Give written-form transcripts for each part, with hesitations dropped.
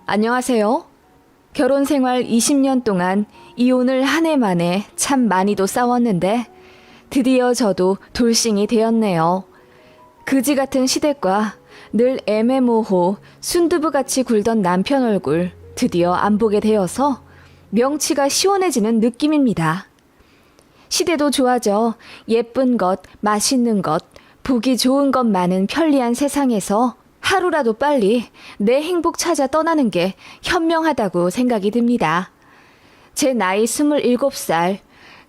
안녕하세요. 결혼 생활 20년 동안 이혼을 한 해 만에 참 많이도 싸웠는데 드디어 저도 돌싱이 되었네요. 그지 같은 시댁과 늘 애매모호 순두부같이 굴던 남편 얼굴 드디어 안 보게 되어서 명치가 시원해지는 느낌입니다. 시대도 좋아져 예쁜 것, 맛있는 것, 보기 좋은 것 많은 편리한 세상에서 하루라도 빨리 내 행복 찾아 떠나는 게 현명하다고 생각이 듭니다. 제 나이 27살,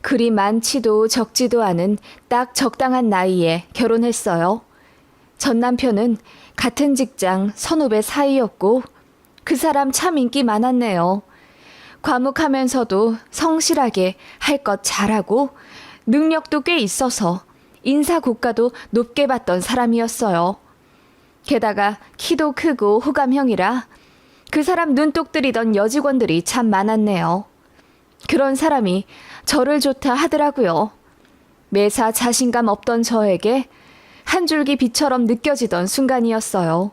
그리 많지도 적지도 않은 딱 적당한 나이에 결혼했어요. 전 남편은 같은 직장 선후배 사이였고 그 사람 참 인기 많았네요. 과묵하면서도 성실하게 할 것 잘하고 능력도 꽤 있어서 인사고가도 높게 받던 사람이었어요. 게다가 키도 크고 호감형이라 그 사람 눈독 들이던 여직원들이 참 많았네요. 그런 사람이 저를 좋다 하더라고요. 매사 자신감 없던 저에게 한 줄기 빛처럼 느껴지던 순간이었어요.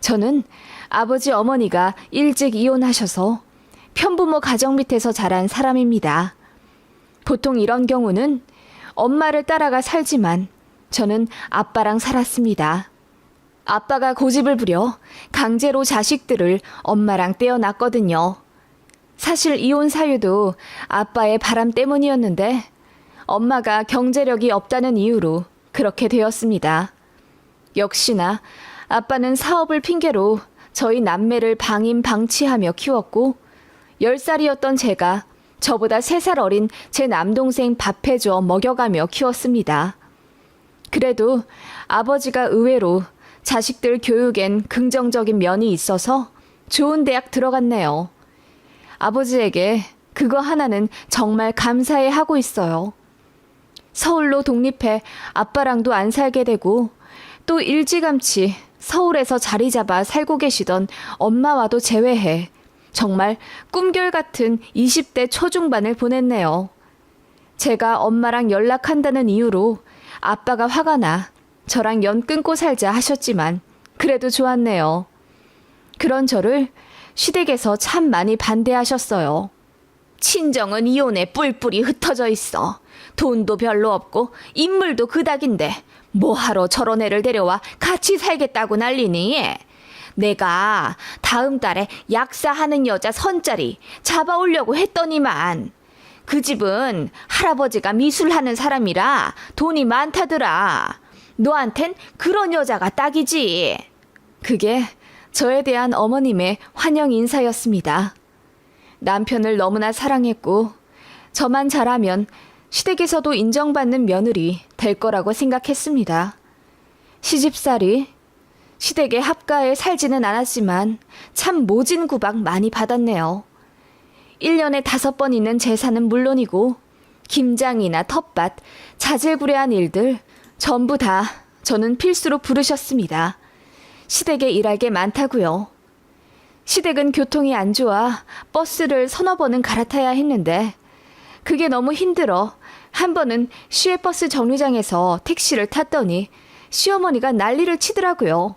저는 아버지 어머니가 일찍 이혼하셔서 편부모 가정 밑에서 자란 사람입니다. 보통 이런 경우는 엄마를 따라가 살지만 저는 아빠랑 살았습니다. 아빠가 고집을 부려 강제로 자식들을 엄마랑 떼어놨거든요. 사실 이혼 사유도 아빠의 바람 때문이었는데 엄마가 경제력이 없다는 이유로 그렇게 되었습니다. 역시나 아빠는 사업을 핑계로 저희 남매를 방임방치하며 키웠고 10살이었던 제가 저보다 3살 어린 제 남동생 밥해줘 먹여가며 키웠습니다. 그래도 아버지가 의외로 자식들 교육엔 긍정적인 면이 있어서 좋은 대학 들어갔네요. 아버지에게 그거 하나는 정말 감사해 하고 있어요. 서울로 독립해 아빠랑도 안 살게 되고 또 일찌감치 서울에서 자리 잡아 살고 계시던 엄마와도 제외해 정말 꿈결 같은 20대 초중반을 보냈네요. 제가 엄마랑 연락한다는 이유로 아빠가 화가 나 저랑 연 끊고 살자 하셨지만 그래도 좋았네요. 그런 저를 시댁에서 참 많이 반대하셨어요. 친정은 이혼에 뿔뿔이 흩어져 있어. 돈도 별로 없고 인물도 그닥인데 뭐하러 저런 애를 데려와 같이 살겠다고 난리니? 내가 다음 달에 약사하는 여자 선자리 잡아오려고 했더니만 그 집은 할아버지가 미술하는 사람이라 돈이 많다더라. 너한텐 그런 여자가 딱이지. 그게 저에 대한 어머님의 환영 인사였습니다. 남편을 너무나 사랑했고 저만 잘하면 시댁에서도 인정받는 며느리 될 거라고 생각했습니다. 시집살이 시댁의 합가에 살지는 않았지만 참 모진 구박 많이 받았네요. 1년에 5번 있는 제사는 물론이고 김장이나 텃밭, 자질구레한 일들 전부 다 저는 필수로 부르셨습니다. 시댁에 일할 게 많다고요. 시댁은 교통이 안 좋아 버스를 서너 번은 갈아타야 했는데 그게 너무 힘들어 한 번은 시외버스 정류장에서 택시를 탔더니 시어머니가 난리를 치더라고요.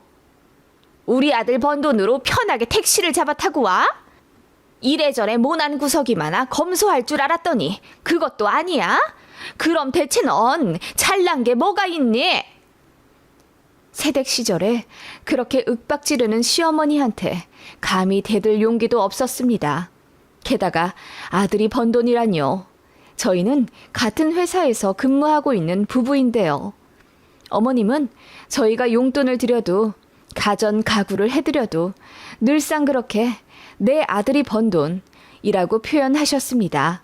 우리 아들 번 돈으로 편하게 택시를 잡아 타고 와? 이래저래 모난 구석이 많아 검소할 줄 알았더니 그것도 아니야? 그럼 대체 넌 잘난 게 뭐가 있니? 새댁 시절에 그렇게 윽박 지르는 시어머니한테 감히 대들 용기도 없었습니다. 게다가 아들이 번 돈이란요. 저희는 같은 회사에서 근무하고 있는 부부인데요. 어머님은 저희가 용돈을 드려도 가전 가구를 해드려도 늘상 그렇게 내 아들이 번 돈이라고 표현하셨습니다.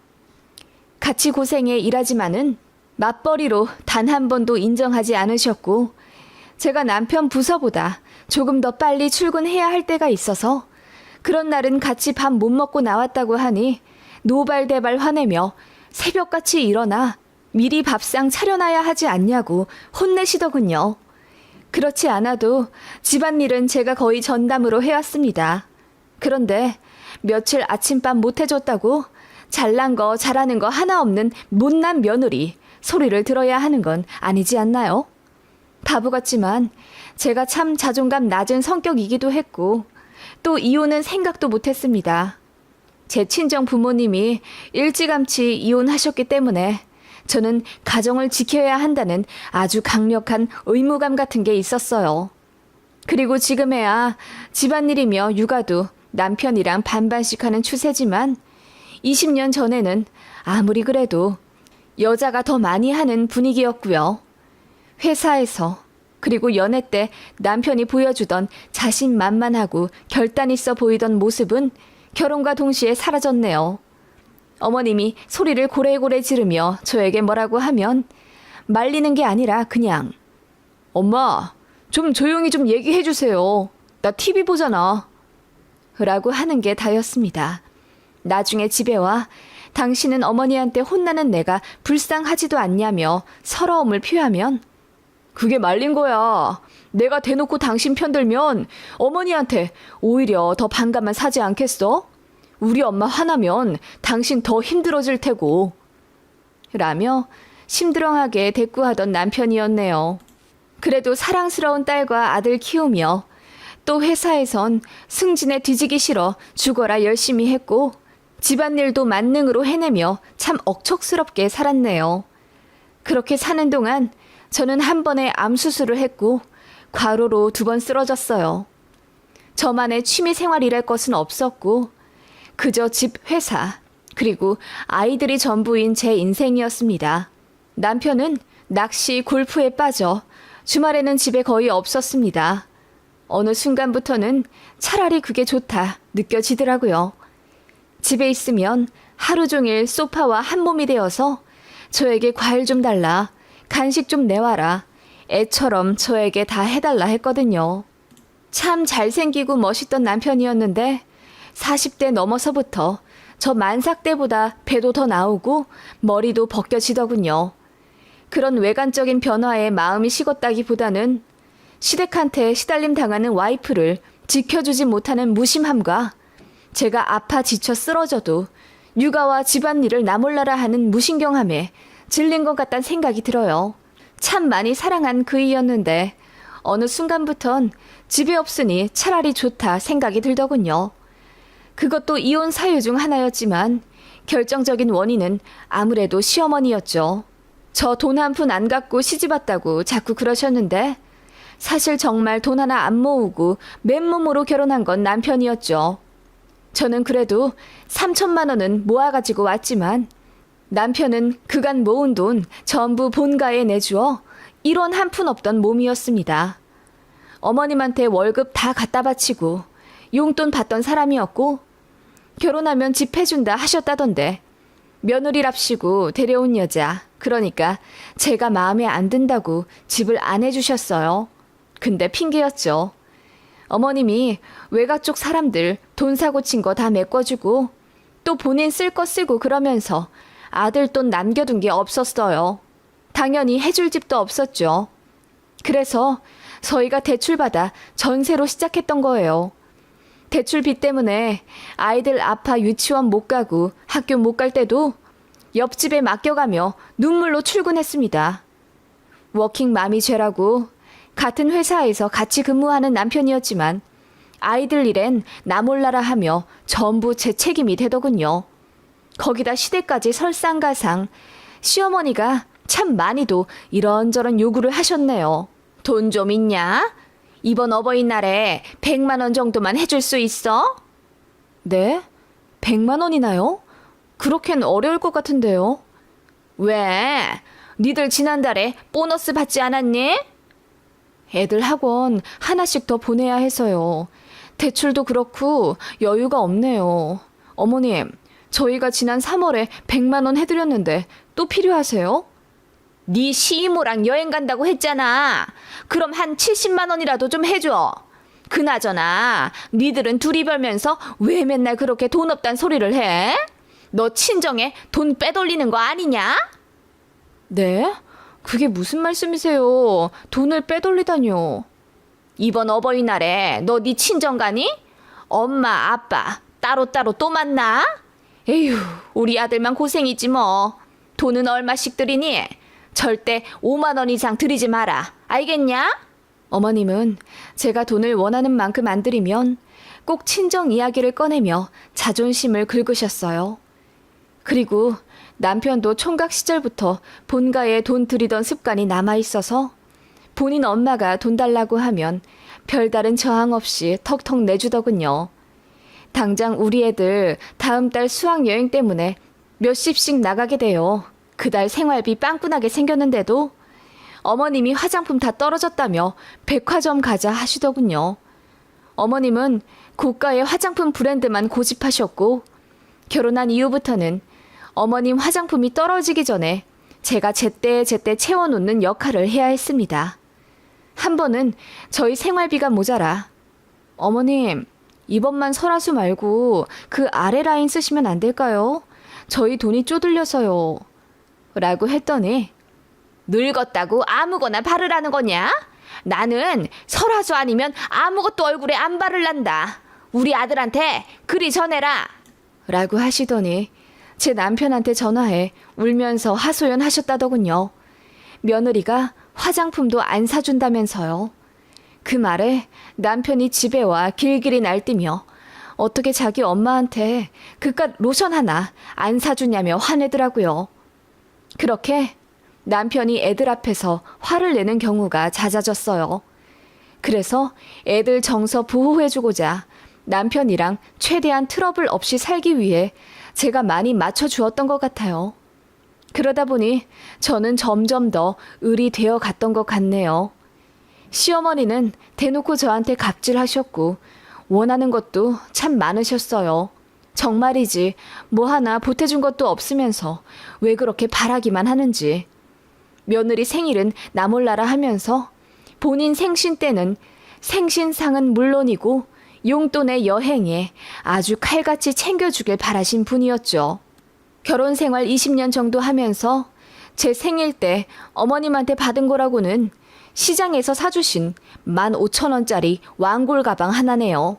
같이 고생해 일하지만은 맞벌이로 단 한 번도 인정하지 않으셨고 제가 남편 부서보다 조금 더 빨리 출근해야 할 때가 있어서 그런 날은 같이 밥 못 먹고 나왔다고 하니 노발대발 화내며 새벽같이 일어나 미리 밥상 차려놔야 하지 않냐고 혼내시더군요. 그렇지 않아도 집안일은 제가 거의 전담으로 해왔습니다. 그런데 며칠 아침밥 못 해줬다고 잘난 거 잘하는 거 하나 없는 못난 며느리 소리를 들어야 하는 건 아니지 않나요? 바보 같지만 제가 참 자존감 낮은 성격이기도 했고 또 이혼은 생각도 못했습니다. 제 친정 부모님이 일찌감치 이혼하셨기 때문에 저는 가정을 지켜야 한다는 아주 강력한 의무감 같은 게 있었어요. 그리고 지금에야 집안일이며 육아도 남편이랑 반반씩 하는 추세지만 20년 전에는 아무리 그래도 여자가 더 많이 하는 분위기였고요. 회사에서 그리고 연애 때 남편이 보여주던 자신만만하고 결단 있어 보이던 모습은 결혼과 동시에 사라졌네요. 어머님이 소리를 고래고래 지르며 저에게 뭐라고 하면 말리는 게 아니라 그냥 엄마, 좀 조용히 좀 얘기해 주세요. 나 TV 보잖아. 라고 하는 게 다였습니다. 나중에 집에 와 당신은 어머니한테 혼나는 내가 불쌍하지도 않냐며 서러움을 표하면 그게 말린 거야. 내가 대놓고 당신 편들면 어머니한테 오히려 더 반감만 사지 않겠어? 우리 엄마 화나면 당신 더 힘들어질 테고. 라며 심드렁하게 대꾸하던 남편이었네요. 그래도 사랑스러운 딸과 아들 키우며 또 회사에선 승진에 뒤지기 싫어 죽어라 열심히 했고 집안일도 만능으로 해내며 참 억척스럽게 살았네요. 그렇게 사는 동안 저는 한 번에 암 수술을 했고 과로로 2번 쓰러졌어요. 저만의 취미 생활이랄 것은 없었고 그저 집, 회사, 그리고 아이들이 전부인 제 인생이었습니다. 남편은 낚시, 골프에 빠져 주말에는 집에 거의 없었습니다. 어느 순간부터는 차라리 그게 좋다 느껴지더라고요. 집에 있으면 하루 종일 소파와 한 몸이 되어서 저에게 과일 좀 달라, 간식 좀 내와라, 애처럼 저에게 다 해달라 했거든요. 참 잘생기고 멋있던 남편이었는데 40대 넘어서부터 저 만삭 때보다 배도 더 나오고 머리도 벗겨지더군요. 그런 외관적인 변화에 마음이 식었다기보다는 시댁한테 시달림 당하는 와이프를 지켜주지 못하는 무심함과 제가 아파 지쳐 쓰러져도 육아와 집안일을 나 몰라라 하는 무신경함에 질린 것 같다는 생각이 들어요. 참 많이 사랑한 그이였는데 어느 순간부턴 집에 없으니 차라리 좋다 생각이 들더군요. 그것도 이혼 사유 중 하나였지만 결정적인 원인은 아무래도 시어머니였죠. 저 돈 한 푼 안 갖고 시집 왔다고 자꾸 그러셨는데 사실 정말 돈 하나 안 모으고 맨몸으로 결혼한 건 남편이었죠. 저는 그래도 3천만 원은 모아가지고 왔지만 남편은 그간 모은 돈 전부 본가에 내주어 1원 한 푼 없던 몸이었습니다. 어머님한테 월급 다 갖다 바치고 용돈 받던 사람이었고 결혼하면 집 해준다 하셨다던데 며느리랍시고 데려온 여자, 그러니까 제가 마음에 안 든다고 집을 안 해주셨어요. 근데 핑계였죠. 어머님이 외가 쪽 사람들 돈 사고 친 거 다 메꿔주고 또 본인 쓸 거 쓰고 그러면서 아들 돈 남겨둔 게 없었어요. 당연히 해줄 집도 없었죠. 그래서 저희가 대출받아 전세로 시작했던 거예요. 대출비 때문에 아이들 아파 유치원 못 가고 학교 못 갈 때도 옆집에 맡겨가며 눈물로 출근했습니다. 워킹맘이 죄라고 같은 회사에서 같이 근무하는 남편이었지만 아이들 일엔 나 몰라라 하며 전부 제 책임이 되더군요. 거기다 시댁까지 설상가상 시어머니가 참 많이도 이런저런 요구를 하셨네요. 돈 좀 있냐? 이번 어버이날에 100만 원 정도만 해줄 수 있어? 네? 100만 원이나요? 그렇게는 어려울 것 같은데요. 왜? 니들 지난달에 보너스 받지 않았니? 애들 학원 하나씩 더 보내야 해서요. 대출도 그렇고 여유가 없네요. 어머님, 저희가 지난 3월에 100만 원 해드렸는데 또 필요하세요? 네 시이모랑 여행 간다고 했잖아. 그럼 한 70만 원이라도 좀 해줘. 그나저나 니들은 둘이 벌면서 왜 맨날 그렇게 돈 없단 소리를 해? 너 친정에 돈 빼돌리는 거 아니냐? 네? 그게 무슨 말씀이세요? 돈을 빼돌리다뇨. 이번 어버이날에 너 네 친정 가니? 엄마, 아빠 따로따로 또 만나? 에휴, 우리 아들만 고생이지 뭐. 돈은 얼마씩 드리니? 절대 5만 원 이상 드리지 마라. 알겠냐? 어머님은 제가 돈을 원하는 만큼 안 드리면 꼭 친정 이야기를 꺼내며 자존심을 긁으셨어요. 그리고 남편도 총각 시절부터 본가에 돈 들이던 습관이 남아있어서 본인 엄마가 돈 달라고 하면 별다른 저항 없이 턱턱 내주더군요. 당장 우리 애들 다음 달 수학여행 때문에 몇십씩 나가게 돼요. 그달 생활비 빵꾸나게 생겼는데도 어머님이 화장품 다 떨어졌다며 백화점 가자 하시더군요. 어머님은 고가의 화장품 브랜드만 고집하셨고 결혼한 이후부터는 어머님 화장품이 떨어지기 전에 제가 제때제때 채워놓는 역할을 해야 했습니다. 한 번은 저희 생활비가 모자라 어머님 이번만 설화수 말고 그 아래 라인 쓰시면 안 될까요? 저희 돈이 쪼들려서요. 라고 했더니 늙었다고 아무거나 바르라는 거냐? 나는 설화수 아니면 아무것도 얼굴에 안 바를란다. 우리 아들한테 그리 전해라. 라고 하시더니 제 남편한테 전화해 울면서 하소연하셨다더군요. 며느리가 화장품도 안 사준다면서요. 그 말에 남편이 집에 와 길길이 날뛰며 어떻게 자기 엄마한테 그깟 로션 하나 안 사주냐며 화내더라고요. 그렇게 남편이 애들 앞에서 화를 내는 경우가 잦아졌어요. 그래서 애들 정서 보호해주고자 남편이랑 최대한 트러블 없이 살기 위해 제가 많이 맞춰주었던 것 같아요. 그러다 보니 저는 점점 더 을이 되어 갔던 것 같네요. 시어머니는 대놓고 저한테 갑질하셨고 원하는 것도 참 많으셨어요. 정말이지 뭐 하나 보태준 것도 없으면서 왜 그렇게 바라기만 하는지. 며느리 생일은 나 몰라라 하면서 본인 생신 때는 생신상은 물론이고 용돈의 여행에 아주 칼같이 챙겨주길 바라신 분이었죠. 결혼 생활 20년 정도 하면서 제 생일 때 어머님한테 받은 거라고는 시장에서 사주신 15,000원짜리 왕골 가방 하나네요.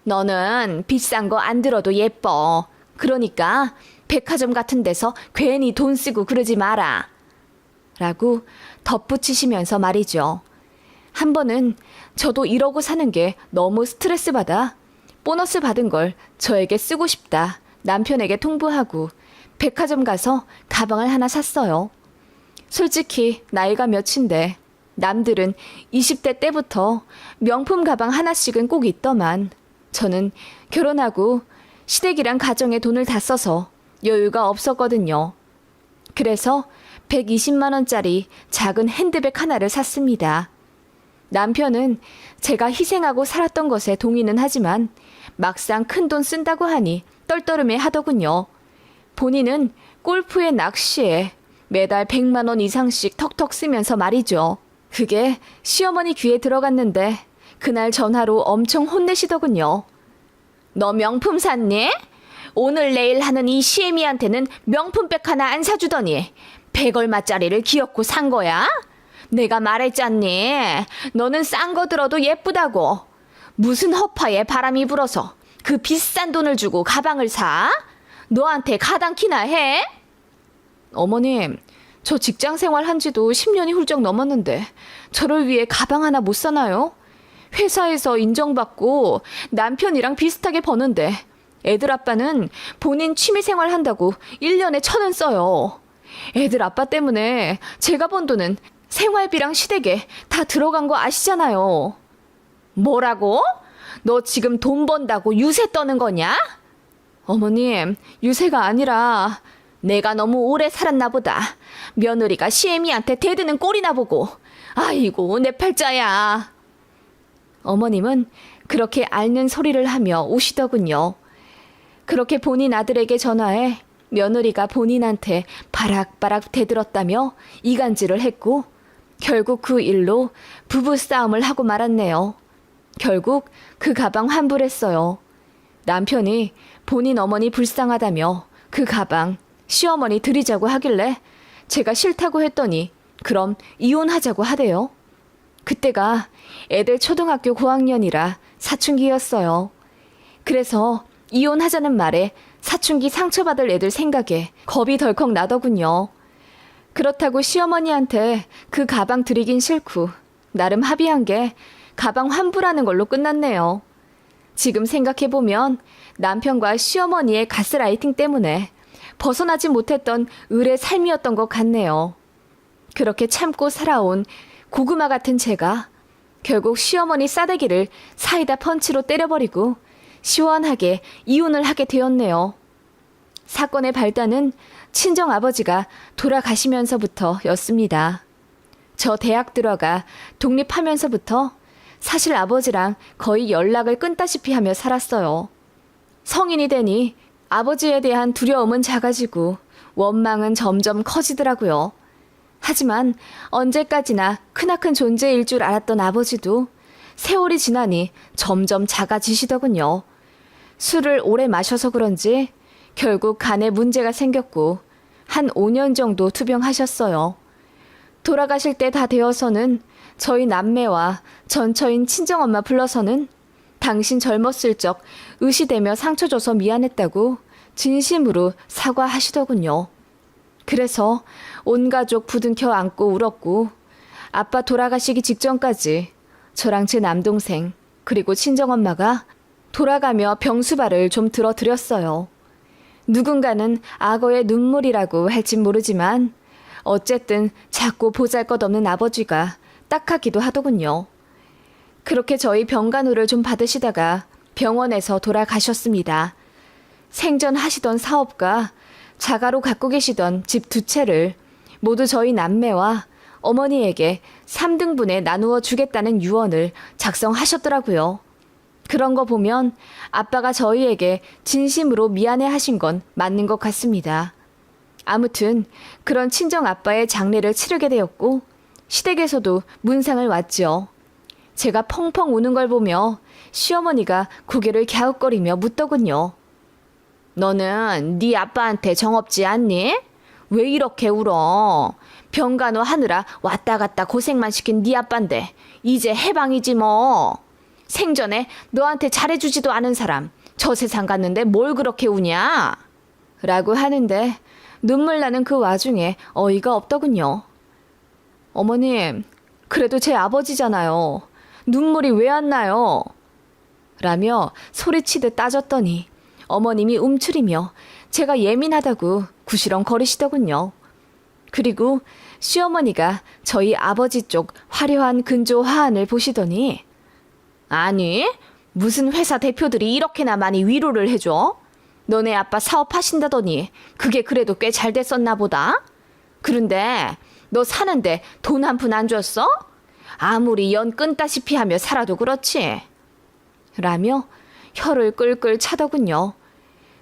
너는 비싼 거 안 들어도 예뻐. 그러니까 백화점 같은 데서 괜히 돈 쓰고 그러지 마라. 라고 덧붙이시면서 말이죠. 한 번은 저도 이러고 사는 게 너무 스트레스 받아 보너스 받은 걸 저에게 쓰고 싶다 남편에게 통보하고 백화점 가서 가방을 하나 샀어요. 솔직히 나이가 몇인데 남들은 20대 때부터 명품 가방 하나씩은 꼭 있더만 저는 결혼하고 시댁이랑 가정에 돈을 다 써서 여유가 없었거든요. 그래서 120만 원짜리 작은 핸드백 하나를 샀습니다. 남편은 제가 희생하고 살았던 것에 동의는 하지만 막상 큰돈 쓴다고 하니 떨떠름해 하더군요. 본인은 골프에 낚시에 매달 100만 원 이상씩 턱턱 쓰면서 말이죠. 그게 시어머니 귀에 들어갔는데 그날 전화로 엄청 혼내시더군요. 너 명품 샀니? 오늘 내일 하는 이 시애미한테는 명품백 하나 안 사주더니 100얼마짜리를 기어코 산 거야? 내가 말했잖니. 너는 싼 거 들어도 예쁘다고. 무슨 허파에 바람이 불어서 그 비싼 돈을 주고 가방을 사? 너한테 가당키나 해? 어머님, 저 직장 생활 한 지도 10년이 훌쩍 넘었는데 저를 위해 가방 하나 못 사나요? 회사에서 인정받고 남편이랑 비슷하게 버는데 애들 아빠는 본인 취미생활 한다고 1년에 1,000원 써요. 애들 아빠 때문에 제가 번 돈은 생활비랑 시댁에 다 들어간 거 아시잖아요. 뭐라고? 너 지금 돈 번다고 유세 떠는 거냐? 어머님, 유세가 아니라 내가 너무 오래 살았나 보다. 며느리가 시애미한테 대드는 꼴이나 보고. 아이고, 내 팔자야. 어머님은 그렇게 앓는 소리를 하며 우시더군요. 그렇게 본인 아들에게 전화해 며느리가 본인한테 바락바락 대들었다며 이간질을 했고 결국 그 일로 부부싸움을 하고 말았네요. 결국 그 가방 환불했어요. 남편이 본인 어머니 불쌍하다며 그 가방 시어머니 드리자고 하길래 제가 싫다고 했더니 그럼 이혼하자고 하대요. 그때가 애들 초등학교 고학년이라 사춘기였어요. 그래서 이혼하자는 말에 사춘기 상처받을 애들 생각에 겁이 덜컥 나더군요. 그렇다고 시어머니한테 그 가방 드리긴 싫고 나름 합의한 게 가방 환불하는 걸로 끝났네요. 지금 생각해보면 남편과 시어머니의 가스라이팅 때문에 벗어나지 못했던 을의 삶이었던 것 같네요. 그렇게 참고 살아온 고구마 같은 제가 결국 시어머니 싸대기를 사이다 펀치로 때려버리고 시원하게 이혼을 하게 되었네요. 사건의 발단은 친정아버지가 돌아가시면서부터였습니다. 저 대학 들어가 독립하면서부터 사실 아버지랑 거의 연락을 끊다시피 하며 살았어요. 성인이 되니 아버지에 대한 두려움은 작아지고 원망은 점점 커지더라고요. 하지만 언제까지나 크나큰 존재일 줄 알았던 아버지도 세월이 지나니 점점 작아지시더군요. 술을 오래 마셔서 그런지 결국 간에 문제가 생겼고 한 5년 정도 투병하셨어요. 돌아가실 때 다 되어서는 저희 남매와 전처인 친정엄마 불러서는 당신 젊었을 적 의시되며 상처 줘서 미안했다고 진심으로 사과하시더군요. 그래서 온 가족 부둥켜 안고 울었고 아빠 돌아가시기 직전까지 저랑 제 남동생 그리고 친정엄마가 돌아가며 병수발을 좀 들어드렸어요. 누군가는 악어의 눈물이라고 할진 모르지만 어쨌든 작고 보잘것없는 아버지가 딱하기도 하더군요. 그렇게 저희 병간호를 좀 받으시다가 병원에서 돌아가셨습니다. 생전하시던 사업과 자가로 갖고 계시던 집 2채를 모두 저희 남매와 어머니에게 3등분에 나누어 주겠다는 유언을 작성하셨더라고요. 그런 거 보면 아빠가 저희에게 진심으로 미안해 하신 건 맞는 것 같습니다. 아무튼 그런 친정 아빠의 장례를 치르게 되었고 시댁에서도 문상을 왔지요. 제가 펑펑 우는 걸 보며 시어머니가 고개를 갸웃거리며 묻더군요. 너는 네 아빠한테 정없지 않니? 왜 이렇게 울어? 병간호 하느라 왔다 갔다 고생만 시킨 네 아빠인데 이제 해방이지 뭐. 생전에 너한테 잘해주지도 않은 사람 저 세상 갔는데 뭘 그렇게 우냐? 라고 하는데 눈물 나는 그 와중에 어이가 없더군요. 어머님, 그래도 제 아버지잖아요. 눈물이 왜 안 나요? 라며 소리치듯 따졌더니 어머님이 움츠리며 제가 예민하다고 구시렁거리시더군요. 그리고 시어머니가 저희 아버지 쪽 화려한 근조 화환을 보시더니 아니, 무슨 회사 대표들이 이렇게나 많이 위로를 해줘? 너네 아빠 사업하신다더니 그게 그래도 꽤 잘 됐었나 보다? 그런데 너 사는데 돈 한 푼 안 줬어? 아무리 연 끊다시피 하며 살아도 그렇지. 라며 혀를 끌끌 차더군요.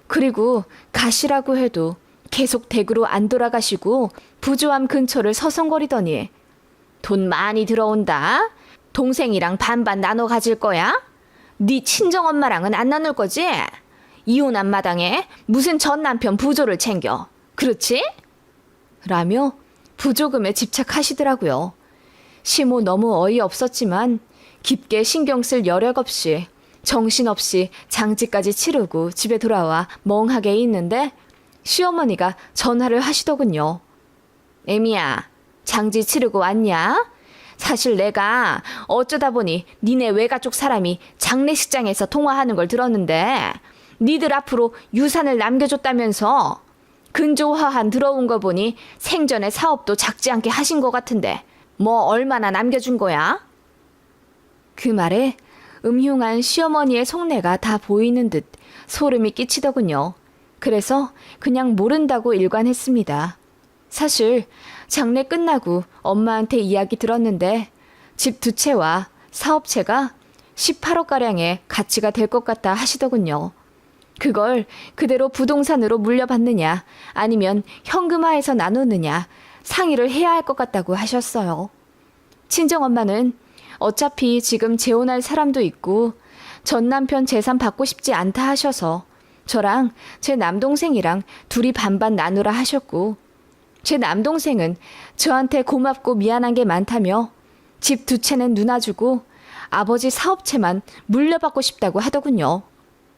그리고 가시라고 해도 계속 댁으로 안 돌아가시고 부조함 근처를 서성거리더니 돈 많이 들어온다. 동생이랑 반반 나눠 가질 거야? 네 친정엄마랑은 안 나눌 거지? 이혼한 마당에 무슨 전 남편 부조를 챙겨. 그렇지? 라며 부조금에 집착하시더라고요. 시모 너무 어이없었지만 깊게 신경 쓸 여력 없이 정신없이 장지까지 치르고 집에 돌아와 멍하게 있는데 시어머니가 전화를 하시더군요. 애미야, 장지 치르고 왔냐? 사실 내가 어쩌다 보니 니네 외가족 사람이 장례식장에서 통화하는 걸 들었는데 니들 앞으로 유산을 남겨줬다면서 근조화한 들어온 거 보니 생전에 사업도 작지 않게 하신 것 같은데 뭐 얼마나 남겨준 거야? 그 말에 음흉한 시어머니의 속내가 다 보이는 듯 소름이 끼치더군요. 그래서 그냥 모른다고 일관했습니다. 사실 장례 끝나고 엄마한테 이야기 들었는데 집 2채와 사업체가 18억가량의 가치가 될 것 같다 하시더군요. 그걸 그대로 부동산으로 물려받느냐 아니면 현금화해서 나누느냐 상의를 해야 할 것 같다고 하셨어요. 친정엄마는 어차피 지금 재혼할 사람도 있고 전 남편 재산 받고 싶지 않다 하셔서 저랑 제 남동생이랑 둘이 반반 나누라 하셨고 제 남동생은 저한테 고맙고 미안한 게 많다며 집 2채는 누나 주고 아버지 사업체만 물려받고 싶다고 하더군요.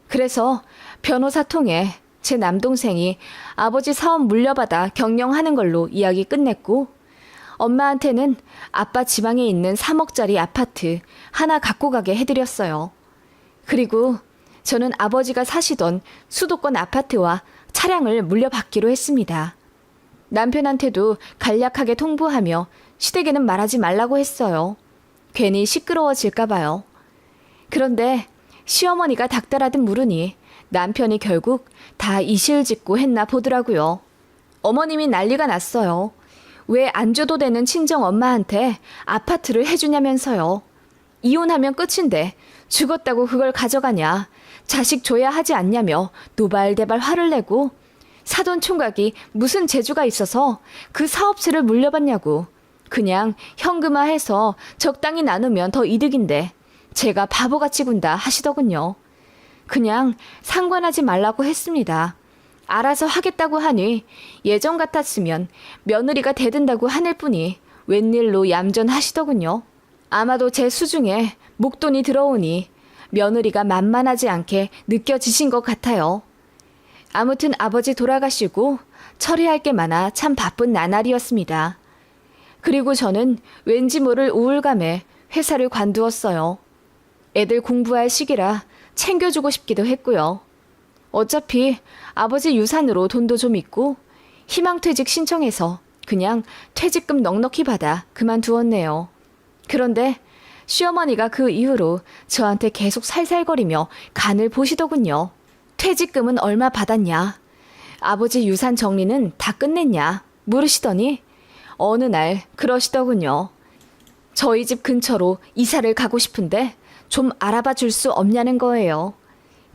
그래서 변호사 통해 제 남동생이 아버지 사업 물려받아 경영하는 걸로 이야기 끝냈고 엄마한테는 아빠 지방에 있는 3억짜리 아파트 하나 갖고 가게 해드렸어요. 그리고 저는 아버지가 사시던 수도권 아파트와 차량을 물려받기로 했습니다. 남편한테도 간략하게 통보하며 시댁에는 말하지 말라고 했어요. 괜히 시끄러워질까 봐요. 그런데 시어머니가 닥달하듯 물으니 남편이 결국 다 이실직고 했나 보더라고요. 어머님이 난리가 났어요. 왜 안 줘도 되는 친정 엄마한테 아파트를 해주냐면서요. 이혼하면 끝인데 죽었다고 그걸 가져가냐. 자식 줘야 하지 않냐며 노발대발 화를 내고 사돈 총각이 무슨 재주가 있어서 그 사업체를 물려받냐고. 그냥 현금화해서 적당히 나누면 더 이득인데 제가 바보같이 군다 하시더군요. 그냥 상관하지 말라고 했습니다. 알아서 하겠다고 하니 예전 같았으면 며느리가 대든다고 하늘 뿐이 웬일로 얌전하시더군요. 아마도 제 수중에 목돈이 들어오니 며느리가 만만하지 않게 느껴지신 것 같아요. 아무튼 아버지 돌아가시고 처리할 게 많아 참 바쁜 나날이었습니다. 그리고 저는 왠지 모를 우울감에 회사를 관두었어요. 애들 공부할 시기라 챙겨주고 싶기도 했고요. 어차피 아버지 유산으로 돈도 좀 있고 희망퇴직 신청해서 그냥 퇴직금 넉넉히 받아 그만두었네요. 그런데 시어머니가 그 이후로 저한테 계속 살살거리며 간을 보시더군요. 퇴직금은 얼마 받았냐? 아버지 유산 정리는 다 끝냈냐? 물으시더니 어느 날 그러시더군요. 저희 집 근처로 이사를 가고 싶은데 좀 알아봐 줄 수 없냐는 거예요.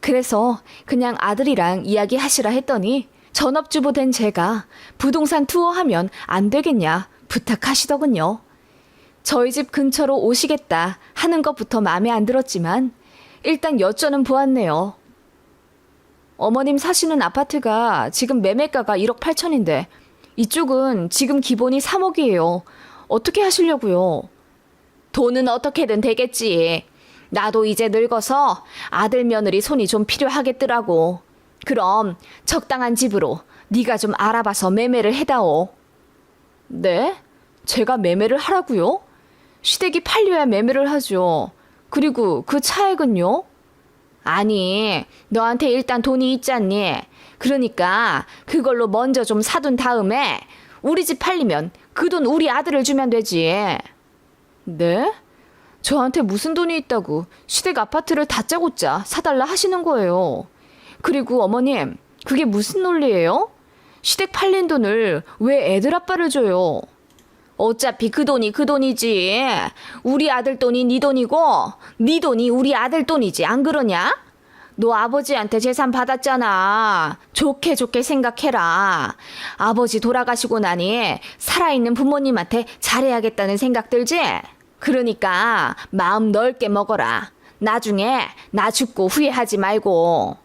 그래서 그냥 아들이랑 이야기하시라 했더니 전업주부 된 제가 부동산 투어하면 안 되겠냐 부탁하시더군요. 저희 집 근처로 오시겠다 하는 것부터 마음에 안 들었지만 일단 여쭤는 보았네요. 어머님 사시는 아파트가 지금 매매가가 1억 8천인데 이쪽은 지금 기본이 3억이에요. 어떻게 하시려고요? 돈은 어떻게든 되겠지. 나도 이제 늙어서 아들 며느리 손이 좀 필요하겠더라고. 그럼 적당한 집으로 네가 좀 알아봐서 매매를 해다오. 네? 제가 매매를 하라고요? 시댁이 팔려야 매매를 하죠. 그리고 그 차액은요? 아니, 너한테 일단 돈이 있잖니. 그러니까 그걸로 먼저 좀 사둔 다음에 우리 집 팔리면 그 돈 우리 아들을 주면 되지. 네? 저한테 무슨 돈이 있다고 시댁 아파트를 다짜고짜 사달라 하시는 거예요. 그리고 어머님, 그게 무슨 논리예요? 시댁 팔린 돈을 왜 애들 아빠를 줘요? 어차피 그 돈이 그 돈이지. 우리 아들 돈이 네 돈이고 네 돈이 우리 아들 돈이지. 안 그러냐? 너 아버지한테 재산 받았잖아. 좋게 좋게 생각해라. 아버지 돌아가시고 나니 살아있는 부모님한테 잘해야겠다는 생각 들지? 그러니까 마음 넓게 먹어라. 나중에 나 죽고 후회하지 말고.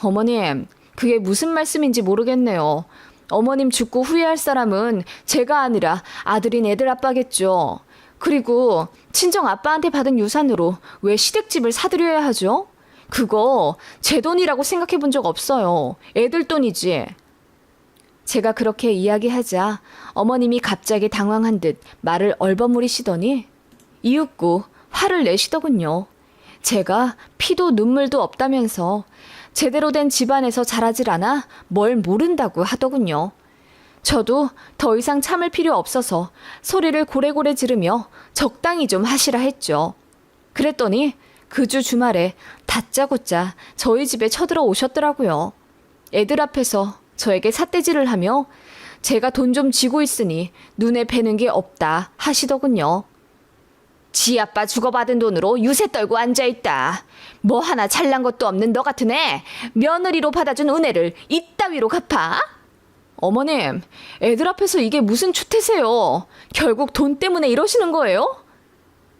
어머님, 그게 무슨 말씀인지 모르겠네요. 어머님 죽고 후회할 사람은 제가 아니라 아들인 애들 아빠겠죠. 그리고 친정 아빠한테 받은 유산으로 왜 시댁집을 사드려야 하죠? 그거 제 돈이라고 생각해 본 적 없어요. 애들 돈이지. 제가 그렇게 이야기하자 어머님이 갑자기 당황한 듯 말을 얼버무리시더니 이윽고 화를 내시더군요. 제가 피도 눈물도 없다면서 제대로 된 집안에서 자라질 않아 뭘 모른다고 하더군요. 저도 더 이상 참을 필요 없어서 소리를 고래고래 지르며 적당히 좀 하시라 했죠. 그랬더니 그 주 주말에 다짜고짜 저희 집에 쳐들어 오셨더라고요. 애들 앞에서 저에게 삿대질을 하며 제가 돈 좀 쥐고 있으니 눈에 뵈는 게 없다 하시더군요. 지 아빠 주고받은 돈으로 유세 떨고 앉아있다. 뭐 하나 잘난 것도 없는 너 같은 애 며느리로 받아준 은혜를 이따위로 갚아? 어머님, 애들 앞에서 이게 무슨 추태세요? 결국 돈 때문에 이러시는 거예요?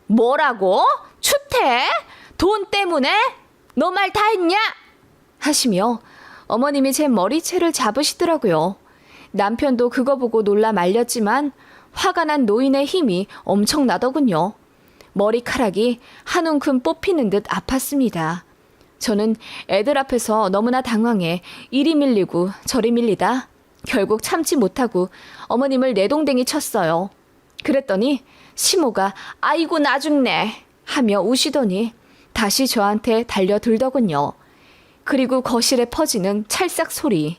뭐라고? 추태? 돈 때문에? 너 말 다 했냐? 하시며 어머님이 제 머리채를 잡으시더라고요. 남편도 그거 보고 놀라 말렸지만 화가 난 노인의 힘이 엄청나더군요. 머리카락이 한 움큼 뽑히는 듯 아팠습니다. 저는 애들 앞에서 너무나 당황해 이리 밀리고 저리 밀리다 결국 참지 못하고 어머님을 내동댕이 쳤어요. 그랬더니 시모가 아이고 나 죽네 하며 우시더니 다시 저한테 달려들더군요. 그리고 거실에 퍼지는 찰싹 소리.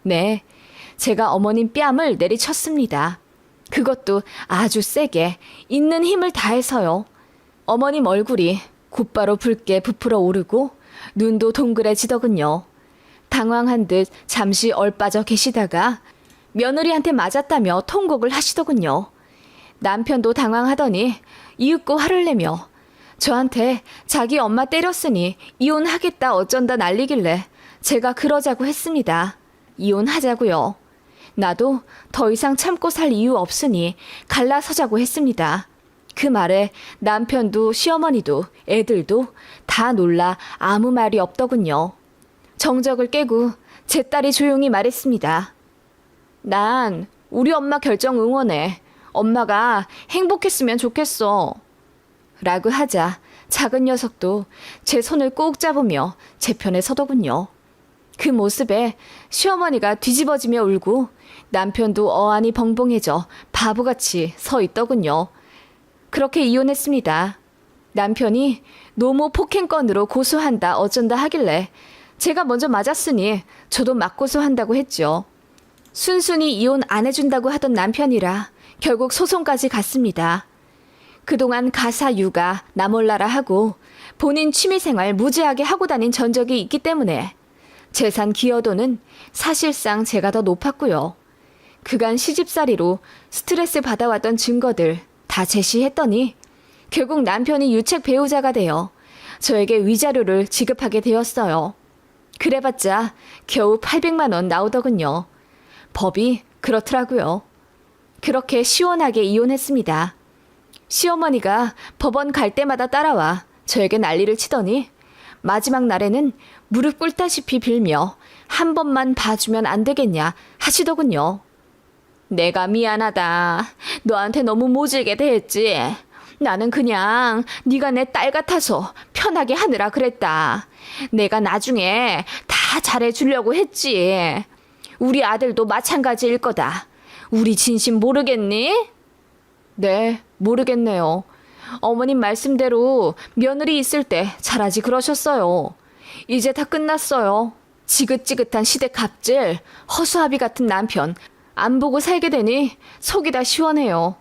네, 제가 어머님 뺨을 내리쳤습니다. 그것도 아주 세게 있는 힘을 다해서요. 어머님 얼굴이 곧바로 붉게 부풀어 오르고 눈도 동그래지더군요. 당황한 듯 잠시 얼빠져 계시다가 며느리한테 맞았다며 통곡을 하시더군요. 남편도 당황하더니 이윽고 화를 내며 저한테 자기 엄마 때렸으니 이혼하겠다 어쩐다 난리길래 제가 그러자고 했습니다. 이혼하자고요. 나도 더 이상 참고 살 이유 없으니 갈라서자고 했습니다. 그 말에 남편도 시어머니도 애들도 다 놀라 아무 말이 없더군요. 정적을 깨고 제 딸이 조용히 말했습니다. 난 우리 엄마 결정 응원해. 엄마가 행복했으면 좋겠어. 라고 하자 작은 녀석도 제 손을 꼭 잡으며 제 편에 서더군요. 그 모습에 시어머니가 뒤집어지며 울고 남편도 어안이 벙벙해져 바보같이 서 있더군요. 그렇게 이혼했습니다. 남편이 노모 폭행건으로 고소한다 어쩐다 하길래 제가 먼저 맞았으니 저도 맞고소한다고 했죠. 순순히 이혼 안 해준다고 하던 남편이라 결국 소송까지 갔습니다. 그동안 가사 육아 나 몰라라 하고 본인 취미생활 무지하게 하고 다닌 전적이 있기 때문에 재산 기여도는 사실상 제가 더 높았고요. 그간 시집살이로 스트레스 받아왔던 증거들 다 제시했더니 결국 남편이 유책 배우자가 되어 저에게 위자료를 지급하게 되었어요. 그래봤자 겨우 800만 원 나오더군요. 법이 그렇더라고요. 그렇게 시원하게 이혼했습니다. 시어머니가 법원 갈 때마다 따라와 저에게 난리를 치더니 마지막 날에는 무릎 꿇다시피 빌며 한 번만 봐주면 안 되겠냐 하시더군요. 내가 미안하다. 너한테 너무 모질게 대했지. 나는 그냥 네가 내 딸 같아서 편하게 하느라 그랬다. 내가 나중에 다 잘해주려고 했지. 우리 아들도 마찬가지일 거다. 우리 진심 모르겠니? 네, 모르겠네요. 어머님 말씀대로 며느리 있을 때 잘하지 그러셨어요. 이제 다 끝났어요. 지긋지긋한 시댁 갑질, 허수아비 같은 남편 안 보고 살게 되니 속이 다 시원해요.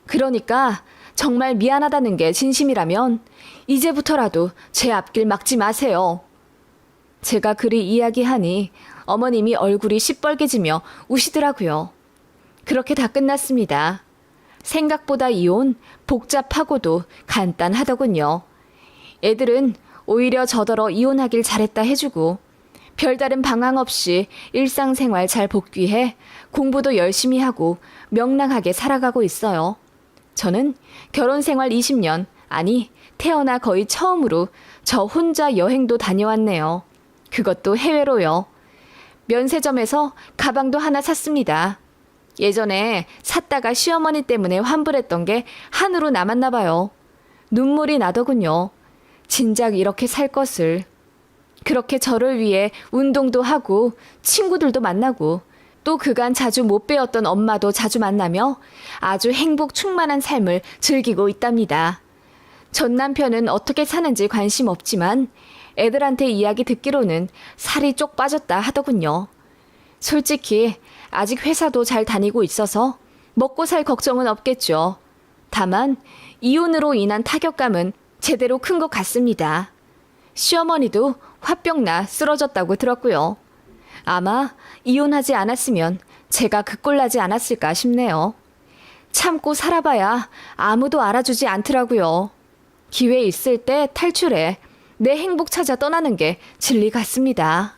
그러니까 정말 미안하다는 게 진심이라면 이제부터라도 제 앞길 막지 마세요. 제가 그리 이야기하니 어머님이 얼굴이 시뻘개지며 우시더라고요. 그렇게 다 끝났습니다. 생각보다 이혼 복잡하고도 간단하더군요. 애들은 오히려 저더러 이혼하길 잘했다 해주고 별다른 방황 없이 일상생활 잘 복귀해 공부도 열심히 하고 명랑하게 살아가고 있어요. 저는 결혼생활 20년, 아니 태어나 거의 처음으로 저 혼자 여행도 다녀왔네요. 그것도 해외로요. 면세점에서 가방도 하나 샀습니다. 예전에 샀다가 시어머니 때문에 환불했던 게 한으로 남았나 봐요. 눈물이 나더군요. 진작 이렇게 살 것을. 그렇게 저를 위해 운동도 하고 친구들도 만나고 또 그간 자주 못 뵈었던 엄마도 자주 만나며 아주 행복 충만한 삶을 즐기고 있답니다. 전 남편은 어떻게 사는지 관심 없지만 애들한테 이야기 듣기로는 살이 쪽 빠졌다 하더군요. 솔직히 아직 회사도 잘 다니고 있어서 먹고 살 걱정은 없겠죠. 다만 이혼으로 인한 타격감은 제대로 큰 것 같습니다. 시어머니도 화병나 쓰러졌다고 들었고요. 아마 이혼하지 않았으면 제가 그 꼴 나지 않았을까 싶네요. 참고 살아봐야 아무도 알아주지 않더라고요. 기회 있을 때 탈출해 내 행복 찾아 떠나는 게 진리 같습니다.